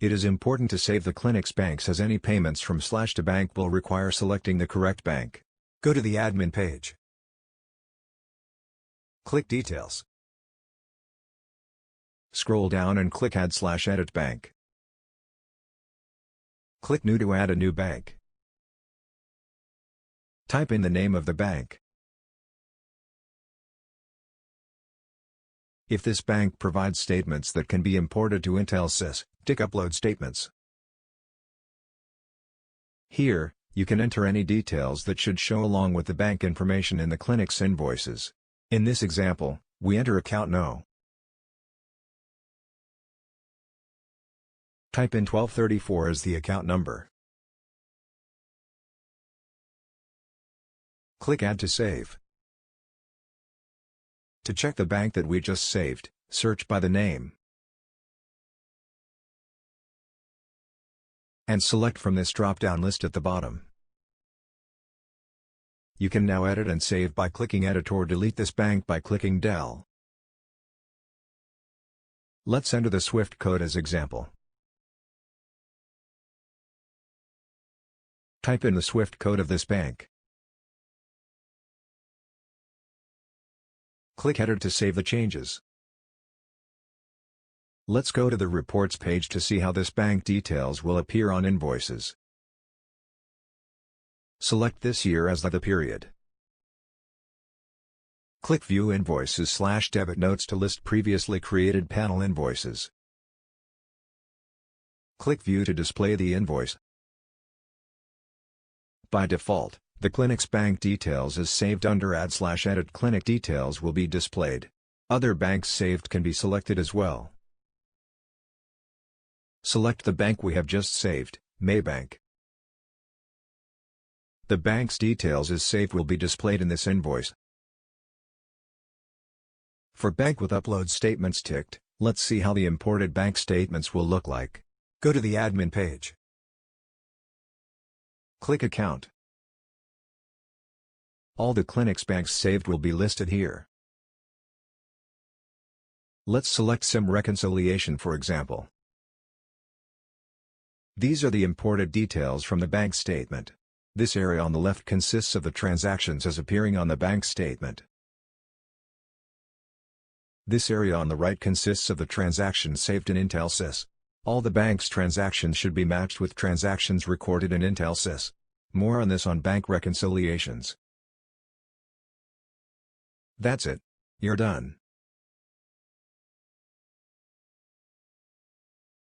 It is important to save the Clinics banks as any payments from / to bank will require selecting the correct bank. Go to the admin page. Click Details. Scroll down and click Add/Edit Bank. Click New to add a new bank. Type in the name of the bank. If this bank provides statements that can be imported to Intelsys, tick Upload Statements. Here, you can enter any details that should show along with the bank information in the Clinics invoices. In this example, we enter account No. Type in 1234 as the account number. Click Add to save. To check the bank that we just saved, search by the name. And select from this drop-down list at the bottom. You can now edit and save by clicking Edit or delete this bank by clicking Del. Let's enter the SWIFT code as example. Type in the SWIFT code of this bank. Click Header to save the changes. Let's go to the Reports page to see how this bank details will appear on invoices. Select this year as the period. Click View Invoices/Debit Notes to list previously created panel invoices. Click View to display the invoice. By default, the Clinics bank details is saved under Add/Edit. Clinic details will be displayed. Other banks saved can be selected as well. Select the bank we have just saved, Maybank. The bank's details is saved will be displayed in this invoice. For bank with upload statements ticked, let's see how the imported bank statements will look like. Go to the admin page. Click Account. All the Clinics banks saved will be listed here. Let's select SIM reconciliation for example. These are the imported details from the bank statement. This area on the left consists of the transactions as appearing on the bank statement. This area on the right consists of the transactions saved in Intelsys. All the bank's transactions should be matched with transactions recorded in Intelsys. More on this on bank reconciliations. That's it. You're done.